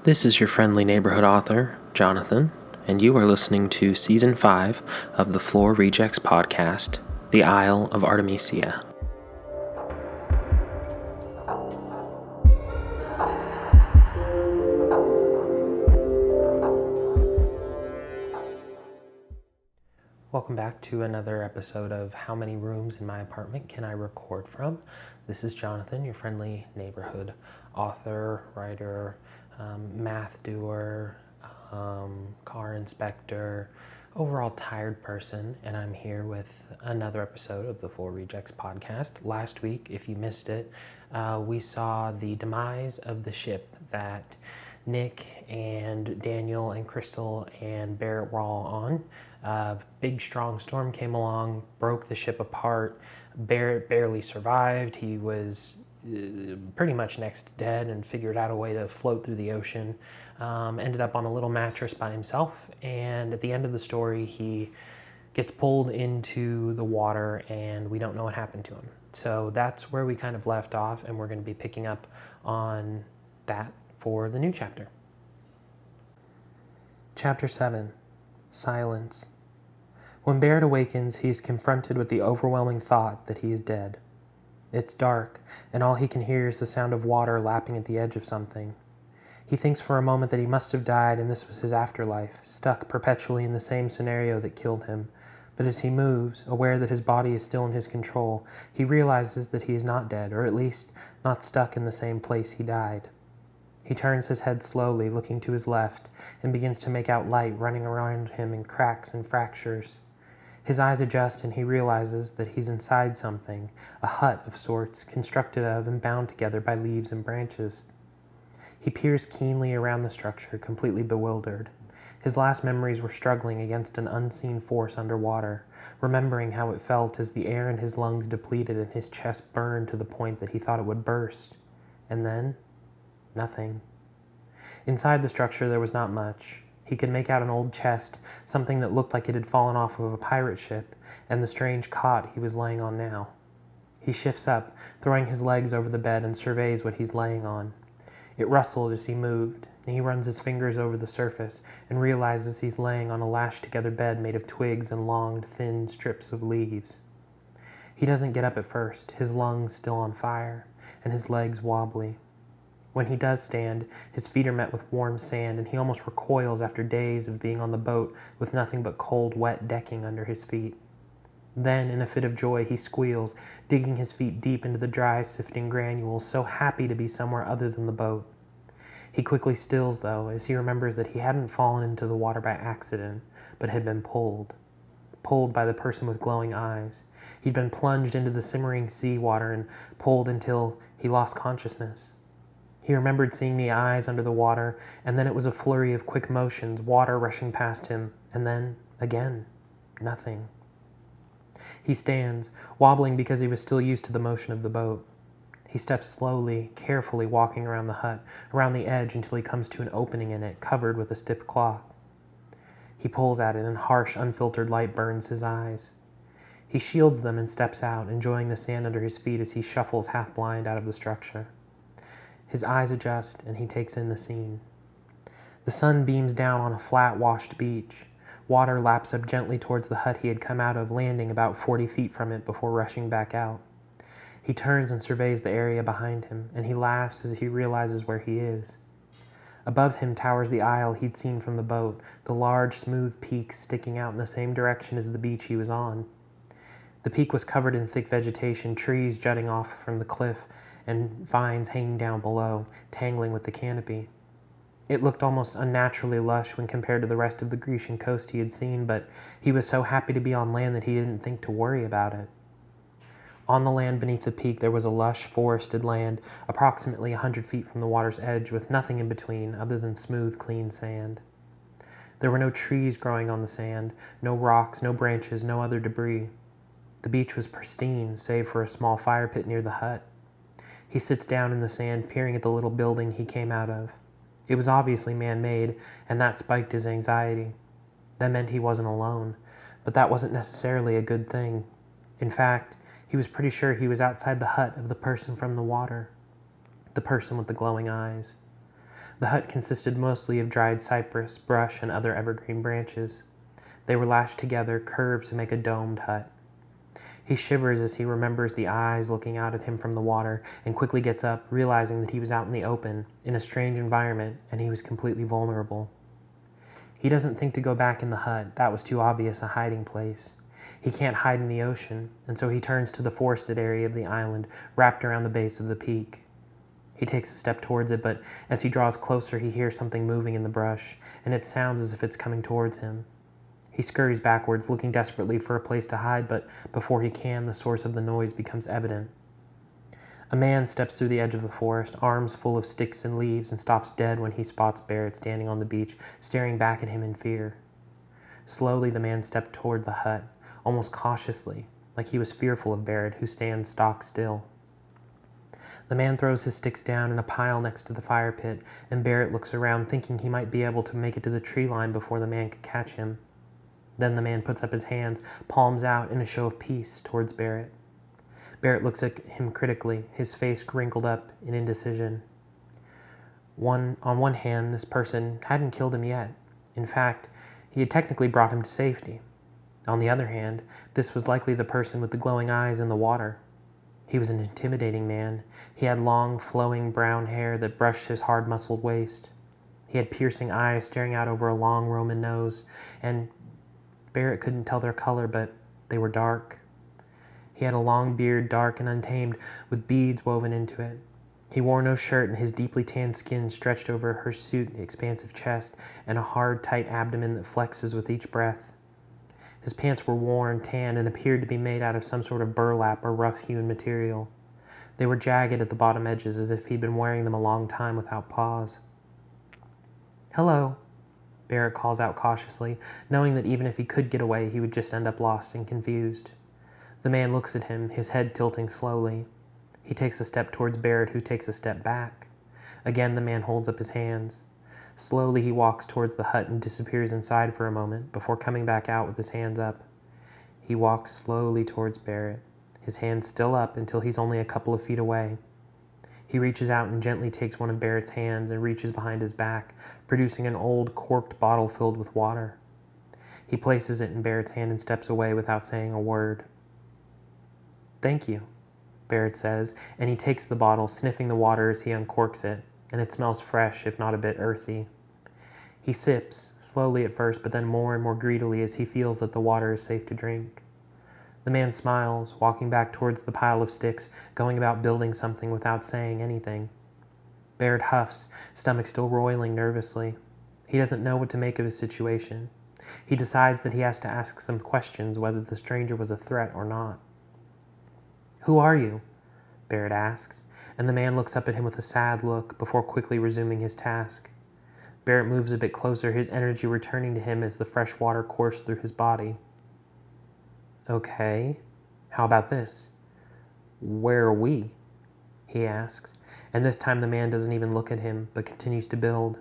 This is your friendly neighborhood author, Jonathan, and you are listening to Season 5 of the Floor Rejects podcast, The Isle of Artemisia. Welcome back to another episode of How Many Rooms in My Apartment Can I Record From? This is Jonathan, your friendly neighborhood author, writer, math doer, car inspector, overall tired person, and I'm here with another episode of the Floor Rejects podcast. Last week, if you missed it, we saw the demise of the ship that Nick and Daniel and Crystal and Barrett were all on. Big strong storm came along, broke the ship apart. Barrett barely survived. He was pretty much next to dead and figured out a way to float through the ocean. Ended up on a little mattress by himself, and at the end of the story he gets pulled into the water and we don't know what happened to him. So that's where we kind of left off, and we're going to be picking up on that for the new chapter. Chapter 7. Silence. When Barrett awakens, he is confronted with the overwhelming thought that he is dead. It's dark, and all he can hear is the sound of water lapping at the edge of something. He thinks for a moment that he must have died and this was his afterlife, stuck perpetually in the same scenario that killed him. But as he moves, aware that his body is still in his control, he realizes that he is not dead, or at least not stuck in the same place he died. He turns his head slowly, looking to his left, and begins to make out light running around him in cracks and fractures. His eyes adjust and he realizes that he's inside something, a hut of sorts, constructed of and bound together by leaves and branches. He peers keenly around the structure, completely bewildered. His last memories were struggling against an unseen force underwater, remembering how it felt as the air in his lungs depleted and his chest burned to the point that he thought it would burst. And then, nothing. Inside the structure there was not much. He could make out an old chest, something that looked like it had fallen off of a pirate ship, and the strange cot he was laying on now. He shifts up, throwing his legs over the bed, and surveys what he's laying on. It rustled as he moved, and he runs his fingers over the surface and realizes he's laying on a lashed-together bed made of twigs and long, thin strips of leaves. He doesn't get up at first, his lungs still on fire, and his legs wobbly. When he does stand, his feet are met with warm sand, and he almost recoils after days of being on the boat with nothing but cold, wet decking under his feet. Then, in a fit of joy, he squeals, digging his feet deep into the dry, sifting granules, so happy to be somewhere other than the boat. He quickly stills, though, as he remembers that he hadn't fallen into the water by accident, but had been pulled by the person with glowing eyes. He'd been plunged into the simmering sea water and pulled until he lost consciousness. He remembered seeing the eyes under the water, and then it was a flurry of quick motions, water rushing past him, and then, again, nothing. He stands, wobbling because he was still used to the motion of the boat. He steps slowly, carefully walking around the hut, around the edge until he comes to an opening in it, covered with a stiff cloth. He pulls at it, and harsh, unfiltered light burns his eyes. He shields them and steps out, enjoying the sand under his feet as he shuffles half-blind out of the structure. His eyes adjust, and he takes in the scene. The sun beams down on a flat, washed beach. Water laps up gently towards the hut he had come out of, landing about 40 feet from it before rushing back out. He turns and surveys the area behind him, and he laughs as he realizes where he is. Above him towers the isle he'd seen from the boat, the large, smooth peaks sticking out in the same direction as the beach he was on. The peak was covered in thick vegetation, trees jutting off from the cliff, and vines hanging down below, tangling with the canopy. It looked almost unnaturally lush when compared to the rest of the Grecian coast he had seen, but he was so happy to be on land that he didn't think to worry about it. On the land beneath the peak there was a lush, forested land, approximately 100 feet from the water's edge, with nothing in between other than smooth, clean sand. There were no trees growing on the sand, no rocks, no branches, no other debris. The beach was pristine, save for a small fire pit near the hut. He sits down in the sand, peering at the little building he came out of. It was obviously man-made, and that spiked his anxiety. That meant he wasn't alone, but that wasn't necessarily a good thing. In fact, he was pretty sure he was outside the hut of the person from the water, the person with the glowing eyes. The hut consisted mostly of dried cypress, brush, and other evergreen branches. They were lashed together, curved to make a domed hut. He shivers as he remembers the eyes looking out at him from the water, and quickly gets up, realizing that he was out in the open, in a strange environment, and he was completely vulnerable. He doesn't think to go back in the hut. That was too obvious a hiding place. He can't hide in the ocean, and so he turns to the forested area of the island, wrapped around the base of the peak. He takes a step towards it, but as he draws closer, he hears something moving in the brush, and it sounds as if it's coming towards him. He scurries backwards, looking desperately for a place to hide, but before he can, the source of the noise becomes evident. A man steps through the edge of the forest, arms full of sticks and leaves, and stops dead when he spots Barrett standing on the beach, staring back at him in fear. Slowly, the man stepped toward the hut, almost cautiously, like he was fearful of Barrett, who stands stock still. The man throws his sticks down in a pile next to the fire pit, and Barrett looks around, thinking he might be able to make it to the tree line before the man could catch him. Then the man puts up his hands, palms out in a show of peace towards Barrett. Barrett looks at him critically, his face wrinkled up in indecision. On one hand, this person hadn't killed him yet. In fact, he had technically brought him to safety. On the other hand, this was likely the person with the glowing eyes in the water. He was an intimidating man. He had long, flowing brown hair that brushed his hard-muscled waist. He had piercing eyes staring out over a long Roman nose, and Barrett couldn't tell their color, but they were dark. He had a long beard, dark and untamed, with beads woven into it. He wore no shirt, and his deeply tanned skin stretched over her suit, expansive chest, and a hard, tight abdomen that flexes with each breath. His pants were worn, tan, and appeared to be made out of some sort of burlap or rough-hewn material. They were jagged at the bottom edges, as if he'd been wearing them a long time without pause. "Hello," Barrett calls out cautiously, knowing that even if he could get away, he would just end up lost and confused. The man looks at him, his head tilting slowly. He takes a step towards Barrett, who takes a step back. Again, the man holds up his hands. Slowly, he walks towards the hut and disappears inside for a moment before coming back out with his hands up. He walks slowly towards Barrett, his hands still up until he's only a couple of feet away. He reaches out and gently takes one of Barrett's hands and reaches behind his back, producing an old corked bottle filled with water. He places it in Barrett's hand and steps away without saying a word. "Thank you," Barrett says, and he takes the bottle, sniffing the water as he uncorks it, and it smells fresh, if not a bit earthy. He sips, slowly at first, but then more and more greedily as he feels that the water is safe to drink. The man smiles, walking back towards the pile of sticks, going about building something without saying anything. Barrett huffs, stomach still roiling nervously. He doesn't know what to make of his situation. He decides that he has to ask some questions whether the stranger was a threat or not. "Who are you?" Barrett asks, and the man looks up at him with a sad look before quickly resuming his task. Barrett moves a bit closer, his energy returning to him as the fresh water coursed through his body. "Okay, how about this? Where are we?" he asks, and this time the man doesn't even look at him, but continues to build.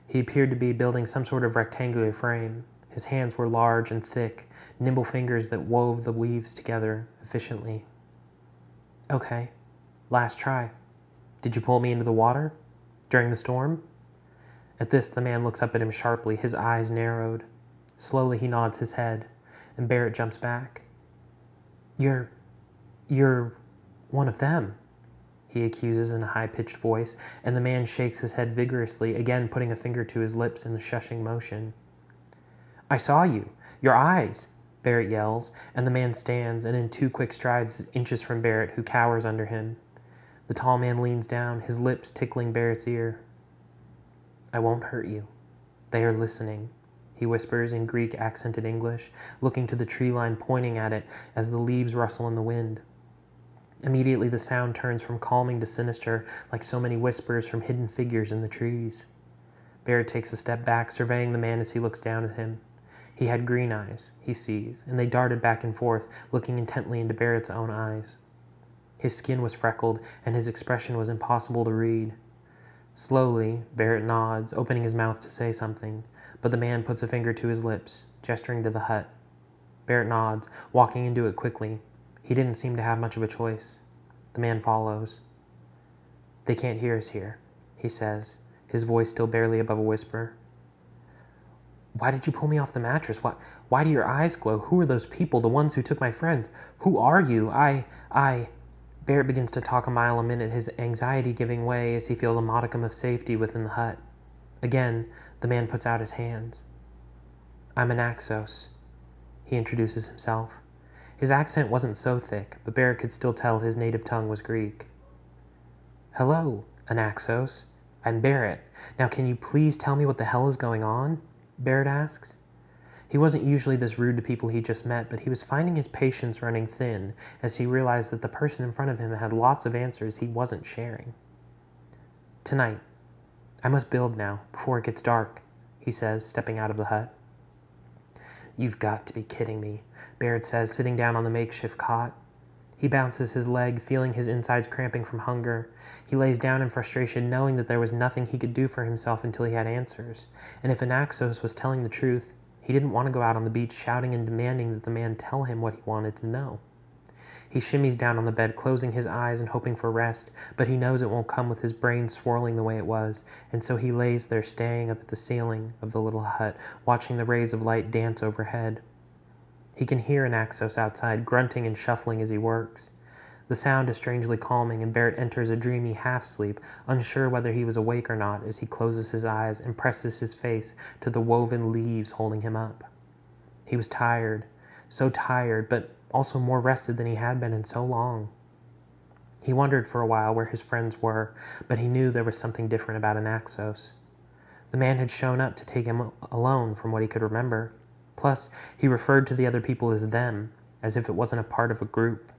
He appeared to be building some sort of rectangular frame. His hands were large and thick, nimble fingers that wove the weaves together efficiently. "Okay, last try. Did you pull me into the water? During the storm?" At this, the man looks up at him sharply, his eyes narrowed. Slowly, he nods his head, and Barrett jumps back. You're one of them," he accuses in a high-pitched voice, and the man shakes his head vigorously, again putting a finger to his lips in the shushing motion. "I saw you. Your eyes," Barrett yells, and the man stands, and in 2 quick strides is inches from Barrett, who cowers under him. The tall man leans down, his lips tickling Barrett's ear. "I won't hurt you. They are listening," he whispers in Greek-accented English, looking to the tree line, pointing at it as the leaves rustle in the wind. Immediately the sound turns from calming to sinister, like so many whispers from hidden figures in the trees. Barrett takes a step back, surveying the man as he looks down at him. He had green eyes, he sees, and they darted back and forth, looking intently into Barrett's own eyes. His skin was freckled, and his expression was impossible to read. Slowly, Barrett nods, opening his mouth to say something, but the man puts a finger to his lips, gesturing to the hut. Barrett nods, walking into it quickly. He didn't seem to have much of a choice. The man follows. "They can't hear us here," he says, his voice still barely above a whisper. Why did you pull me off the mattress? Why do your eyes glow? Who are those people, the ones who took my friends? Who are you? Barrett begins to talk a mile a minute, his anxiety giving way as he feels a modicum of safety within the hut. Again, the man puts out his hands. I'm an Naxos, he introduces himself. His accent wasn't so thick, but Barrett could still tell his native tongue was Greek. Hello, Anaxos. I'm Barrett. Now can you please tell me what the hell is going on? Barrett asks. He wasn't usually this rude to people he just met, but he was finding his patience running thin as he realized that the person in front of him had lots of answers he wasn't sharing. Tonight. I must build now, before it gets dark, he says, stepping out of the hut. You've got to be kidding me, Barrett says, sitting down on the makeshift cot. He bounces his leg, feeling his insides cramping from hunger. He lays down in frustration, knowing that there was nothing he could do for himself until he had answers. And if Anaxos was telling the truth, he didn't want to go out on the beach shouting and demanding that the man tell him what he wanted to know. He shimmies down on the bed, closing his eyes and hoping for rest, but he knows it won't come with his brain swirling the way it was, and so he lays there staring up at the ceiling of the little hut, watching the rays of light dance overhead. He can hear Anaxos outside, grunting and shuffling as he works. The sound is strangely calming, and Barrett enters a dreamy half-sleep, unsure whether he was awake or not, as he closes his eyes and presses his face to the woven leaves holding him up. He was tired, so tired, but also more rested than he had been in so long. He wondered for a while where his friends were, but he knew there was something different about Anaxos. The man had shown up to take him alone from what he could remember. Plus, he referred to the other people as them, as if it wasn't a part of a group.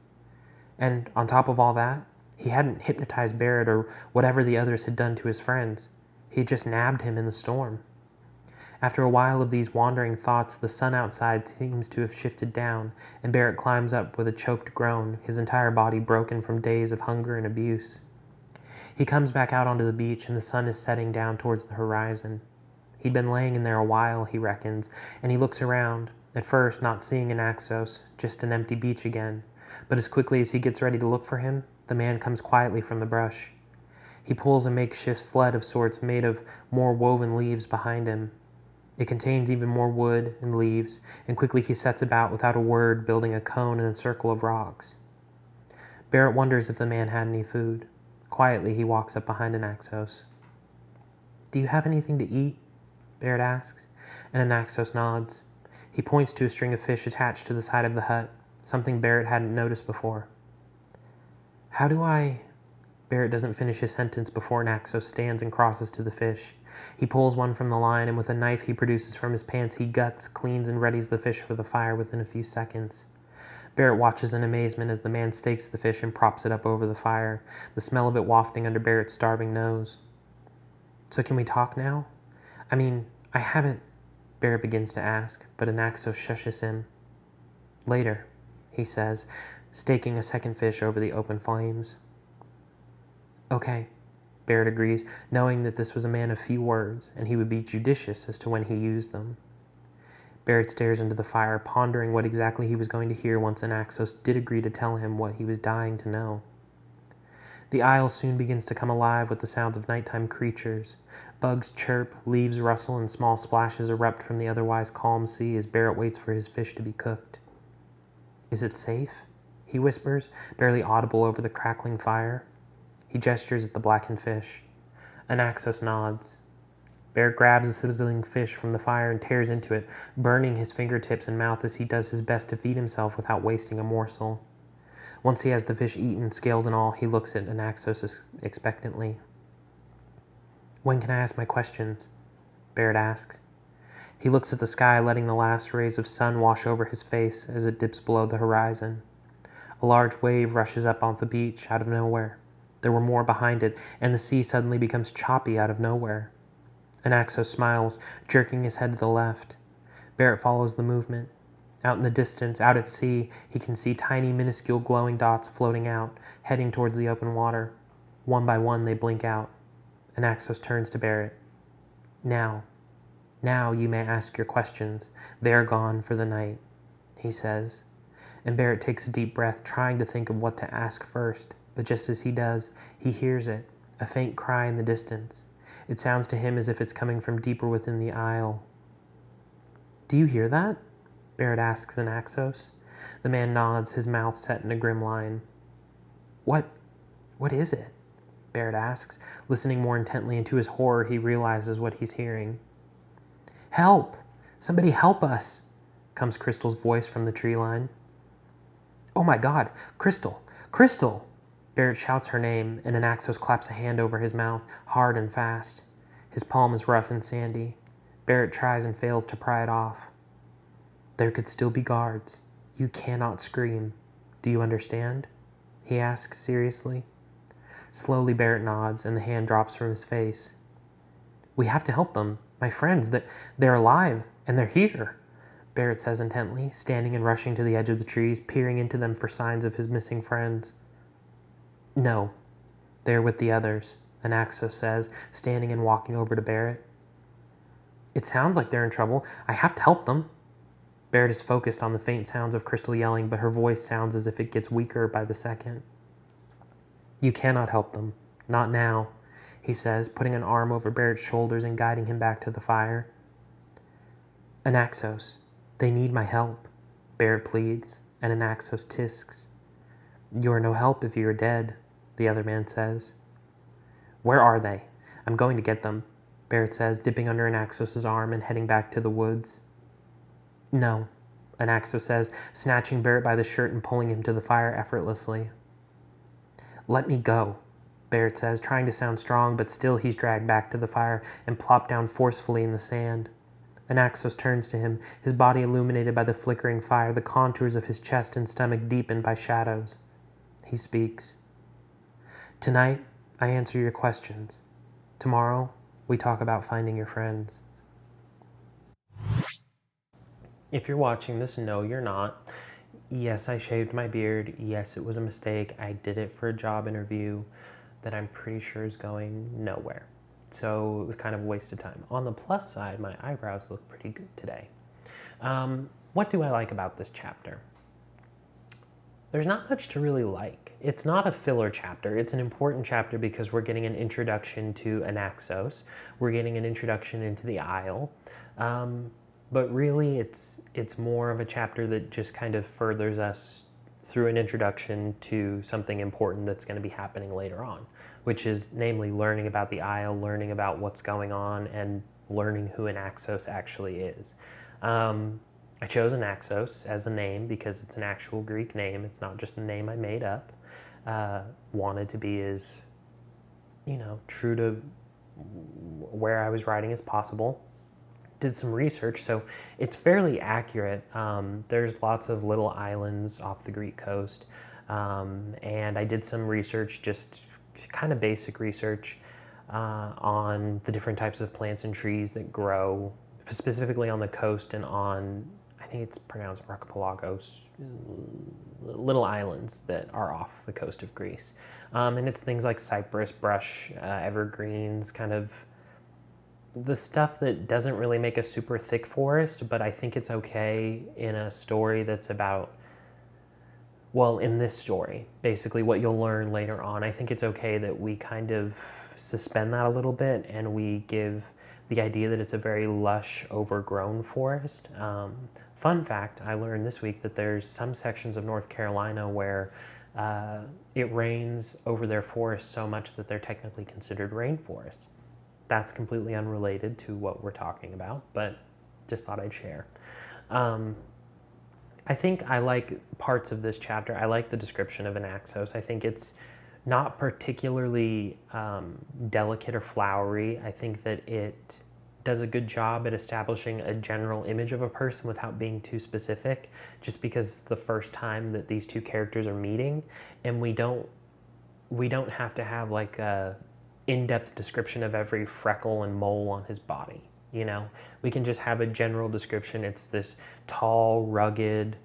And on top of all that, he hadn't hypnotized Barrett or whatever the others had done to his friends. He had just nabbed him in the storm. After a while of these wandering thoughts, the sun outside seems to have shifted down, and Barrett climbs up with a choked groan, his entire body broken from days of hunger and abuse. He comes back out onto the beach, and the sun is setting down towards the horizon. He'd been laying in there a while, he reckons, and he looks around, at first not seeing Anaxos, just an empty beach again. But as quickly as he gets ready to look for him, the man comes quietly from the brush. He pulls a makeshift sled of sorts made of more woven leaves behind him. It contains even more wood and leaves, and quickly he sets about without a word, building a cone in a circle of rocks. Barrett wonders if the man had any food. Quietly, he walks up behind Anaxos. Do you have anything to eat? Barrett asks, and Anaxos nods. He points to a string of fish attached to the side of the hut, something Barrett hadn't noticed before. How do I... Barrett doesn't finish his sentence before Anaxos stands and crosses to the fish. He pulls one from the line, and with a knife he produces from his pants, he guts, cleans, and readies the fish for the fire within a few seconds. Barrett watches in amazement as the man stakes the fish and props it up over the fire, the smell of it wafting under Barrett's starving nose. So can we talk now? I mean, I haven't... Barrett begins to ask, but Anaxos shushes him. Later, he says, staking a second fish over the open flames. Okay, Barrett agrees, knowing that this was a man of few words, and he would be judicious as to when he used them. Barrett stares into the fire, pondering what exactly he was going to hear once Anaxos did agree to tell him what he was dying to know. The isle soon begins to come alive with the sounds of nighttime creatures. Bugs chirp, leaves rustle, and small splashes erupt from the otherwise calm sea as Barrett waits for his fish to be cooked. Is it safe? He whispers, barely audible over the crackling fire. He gestures at the blackened fish. Anaxos nods. Barrett grabs a sizzling fish from the fire and tears into it, burning his fingertips and mouth as he does his best to feed himself without wasting a morsel. Once he has the fish eaten, scales and all, he looks at Anaxos expectantly. When can I ask my questions? Barrett asks. He looks at the sky, letting the last rays of sun wash over his face as it dips below the horizon. A large wave rushes up off the beach out of nowhere. There were more behind it, and the sea suddenly becomes choppy out of nowhere. Anaxos smiles, jerking his head to the left. Barrett follows the movement. Out in the distance, out at sea, he can see tiny, minuscule glowing dots floating out, heading towards the open water. One by one, they blink out. Anaxos turns to Barrett. Now you may ask your questions. They're gone for the night, he says. And Barrett takes a deep breath, trying to think of what to ask first. But just as he does, he hears it, a faint cry in the distance. It sounds to him as if it's coming from deeper within the aisle. "Do you hear that?" Barrett asks in Axos. The man nods, his mouth set in a grim line. What is it?" Barrett asks. Listening more intently, and to his horror, he realizes what he's hearing. "Help! Somebody help us!" comes Crystal's voice from the tree line. "Oh my God! Crystal! Crystal!" Barrett shouts her name, and Anaxos claps a hand over his mouth, hard and fast. His palm is rough and sandy. Barrett tries and fails to pry it off. "There could still be guards. You cannot scream. Do you understand?" he asks seriously. Slowly, Barrett nods, and the hand drops from his face. "We have to help them. My friends, they're alive, and they're here," Barrett says intently, standing and rushing to the edge of the trees, peering into them for signs of his missing friends. "No, they're with the others," Anaxos says, standing and walking over to Barrett. "It sounds like they're in trouble. I have to help them." Barrett is focused on the faint sounds of Crystal yelling, but her voice sounds as if it gets weaker by the second. "You cannot help them. Not now," he says, putting an arm over Barrett's shoulders and guiding him back to the fire. "Anaxos, they need my help," Barrett pleads, and Anaxos tisks. "You are no help if you are dead," the other man says. "Where are they? I'm going to get them," Barrett says, dipping under Anaxos' arm and heading back to the woods. "No," Anaxos says, snatching Barrett by the shirt and pulling him to the fire effortlessly. "Let me go," Barrett says, trying to sound strong, but still he's dragged back to the fire and plopped down forcefully in the sand. Anaxos turns to him, his body illuminated by the flickering fire, the contours of his chest and stomach deepened by shadows. He speaks. "Tonight, I answer your questions. Tomorrow, we talk about finding your friends." If you're watching this, no, you're not. Yes, I shaved my beard. Yes, it was a mistake. I did it for a job interview that I'm pretty sure is going nowhere. So it was kind of a waste of time. On the plus side, my eyebrows look pretty good today. What do I like about this chapter? There's not much to really like. It's not a filler chapter. It's an important chapter because we're getting an introduction to Anaxos. We're getting an introduction into the Isle. But really, it's more of a chapter that just kind of furthers us through an introduction to something important that's going to be happening later on, which is namely learning about the Isle, learning about what's going on, and learning who Anaxos actually is. I chose Anaxos as the name because it's an actual Greek name. It's not just a name I made up. Wanted to be as, true to where I was writing as possible. Did some research, so it's fairly accurate. There's lots of little islands off the Greek coast, and I did some research, just kind of basic research on the different types of plants and trees that grow, specifically on the coast and on, I think it's pronounced archipelagos, little islands that are off the coast of Greece. And it's things like cypress, brush, evergreens, kind of the stuff that doesn't really make a super thick forest, but I think it's okay in a story that's about, well, in this story, basically what you'll learn later on, I think it's okay that we kind of suspend that a little bit and we give the idea that it's a very lush, overgrown forest. Fun fact, I learned this week that there's some sections of North Carolina where it rains over their forests so much that they're technically considered rainforests. That's completely unrelated to what we're talking about, but just thought I'd share. I think I like parts of this chapter. I like the description of Anaxos. I think it's not particularly delicate or flowery. I think that it does a good job at establishing a general image of a person without being too specific, just because it's the first time that these two characters are meeting, and we don't have to have like a in-depth description of every freckle and mole on his body. We can just have a general description. It's this tall, rugged,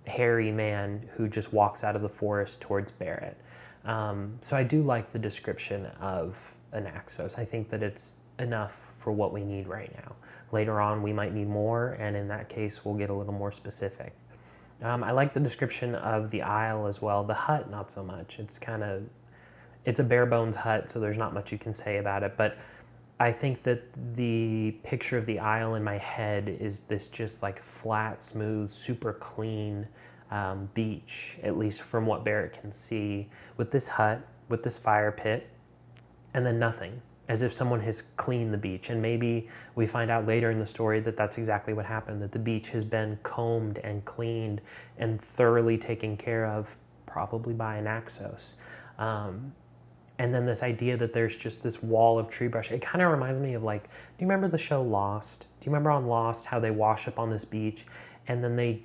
hairy man who just walks out of the forest towards Barrett. So I do like the description of Anaxos. I think that it's enough for what we need right now. Later on, we might need more, and in that case, we'll get a little more specific. I like the description of the Isle as well. The hut, not so much. it's a bare bones hut, so there's not much you can say about it, but I think that the picture of the Isle in my head is this just like flat, smooth, super clean beach, at least from what Barrett can see, with this hut, with this fire pit, and then nothing, as if someone has cleaned the beach. And maybe we find out later in the story that that's exactly what happened, that the beach has been combed and cleaned and thoroughly taken care of, probably by an Naxos. And then this idea that there's just this wall of tree brush. It kind of reminds me of, like, do you remember the show Lost? Do you remember on Lost how they wash up on this beach and then they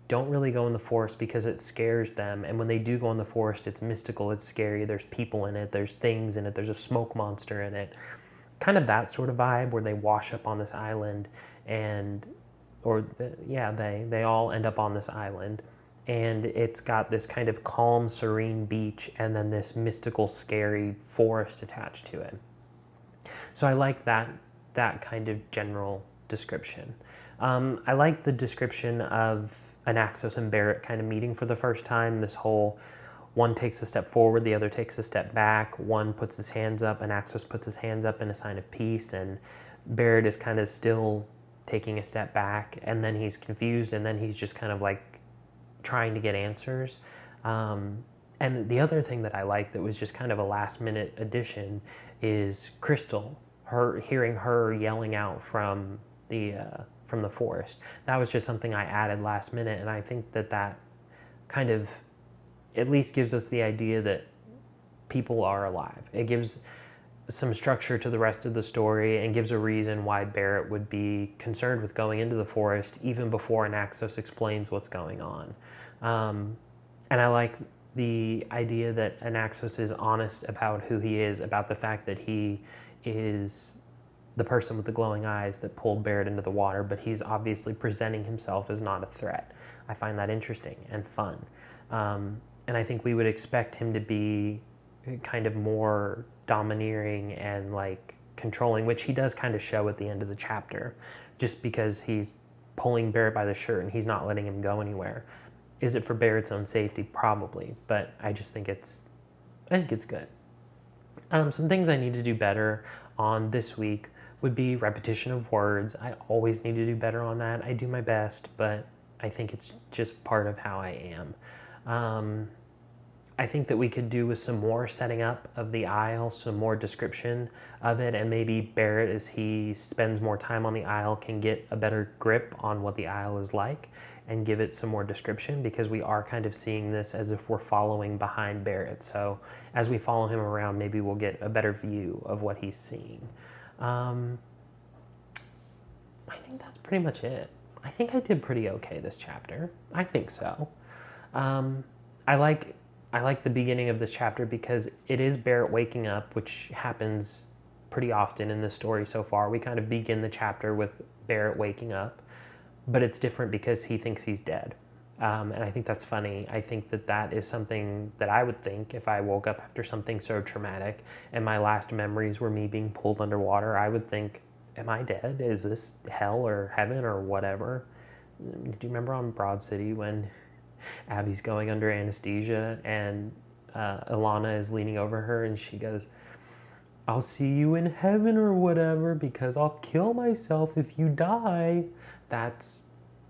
don't really go in the forest because it scares them? And when they do go in the forest, it's mystical, it's scary, there's people in it, there's things in it, there's a smoke monster in it. Kind of that sort of vibe where they wash up on this island and, they all end up on this island. And it's got this kind of calm, serene beach and then this mystical, scary forest attached to it. So I like that kind of general description. I like the description of Anaxos and Barrett kind of meeting for the first time. This whole one takes a step forward, the other takes a step back. One puts his hands up, Anaxos puts his hands up in a sign of peace, and Barrett is kind of still taking a step back, and then he's confused, and then he's just kind of like trying to get answers. And the other thing that I like that was just kind of a last minute addition is Crystal, hearing her yelling out from the forest. That was just something I added last minute, and I think that kind of at least gives us the idea that people are alive. It gives some structure to the rest of the story and gives a reason why Barrett would be concerned with going into the forest even before Anaxos explains what's going on. And I like the idea that Anaxos is honest about who he is, about the fact that he is the person with the glowing eyes that pulled Barrett into the water, but he's obviously presenting himself as not a threat. I find that interesting and fun. And I think we would expect him to be kind of more domineering and like controlling, which he does kind of show at the end of the chapter, just because he's pulling Barrett by the shirt and he's not letting him go anywhere. Is it for Barrett's own safety? Probably, but I just think it's good. Some things I need to do better on this week would be repetition of words. I always need to do better on that. I do my best, but I think it's just part of how I am. I think that we could do with some more setting up of the Isle, some more description of it, and maybe Barrett, as he spends more time on the Isle, can get a better grip on what the Isle is like and give it some more description, because we are kind of seeing this as if we're following behind Barrett. So as we follow him around, maybe we'll get a better view of what he's seeing. I think that's pretty much it. I think I did pretty okay this chapter. I think so. I like the beginning of this chapter because it is Barrett waking up, which happens pretty often in the story so far. We kind of begin the chapter with Barrett waking up, but it's different because he thinks he's dead. And I think that's funny. I think that is something that I would think if I woke up after something so traumatic and my last memories were me being pulled underwater. I would think, am I dead? Is this hell or heaven or whatever? Do you remember on Broad City when Abby's going under anesthesia and Ilana is leaning over her and she goes, "I'll see you in heaven or whatever because I'll kill myself if you die." That's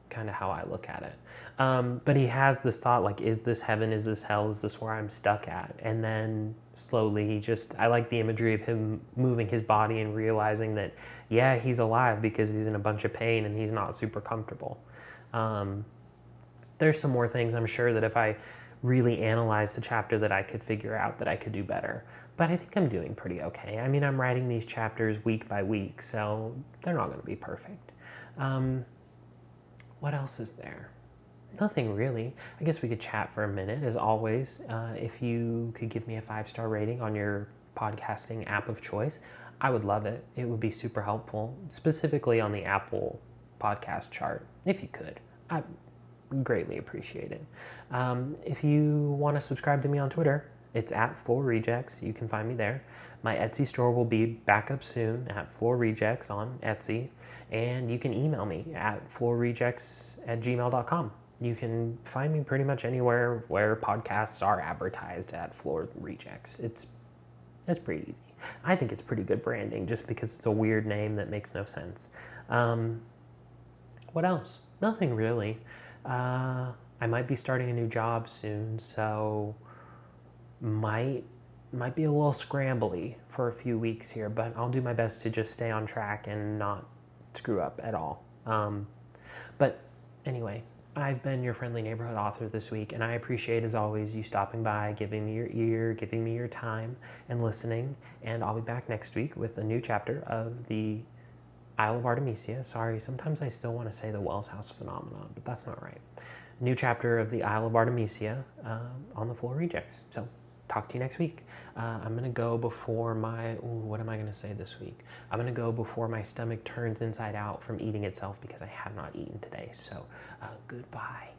kind of how I look at it. But he has this thought like, is this heaven? Is this hell? Is this where I'm stuck at? And then slowly I like the imagery of him moving his body and realizing that, yeah, he's alive because he's in a bunch of pain and he's not super comfortable. There's some more things I'm sure that if I really analyze the chapter that I could figure out that I could do better. But I think I'm doing pretty okay. I mean, I'm writing these chapters week by week, so they're not going to be perfect. What else is there? Nothing really. I guess we could chat for a minute, as always. If you could give me a 5-star rating on your podcasting app of choice, I would love it. It would be super helpful, specifically on the Apple podcast chart, if you could. I greatly appreciate it. If you want to subscribe to me on Twitter, it's at Floor Rejects. You can find me there. My Etsy store will be back up soon at Floor Rejects on Etsy. And you can email me at floorrejects@gmail.com. You can find me pretty much anywhere where podcasts are advertised at Floor Rejects. It's It's pretty easy. I think it's pretty good branding just because it's a weird name that makes no sense. What else? Nothing really. I might be starting a new job soon, so might be a little scrambly for a few weeks here, but I'll do my best to just stay on track and not screw up at all. But anyway, I've been your friendly neighborhood author this week, and I appreciate, as always, you stopping by, giving me your ear, giving me your time, and listening. And I'll be back next week with a new chapter of the Isle of Artemisia. Sorry, sometimes I still want to say the Wells House phenomenon, but that's not right. New chapter of the Isle of Artemisia on the Floor Rejects. So talk to you next week. I'm going to go before my, what am I going to say this week? I'm going to go before my stomach turns inside out from eating itself because I have not eaten today. So goodbye.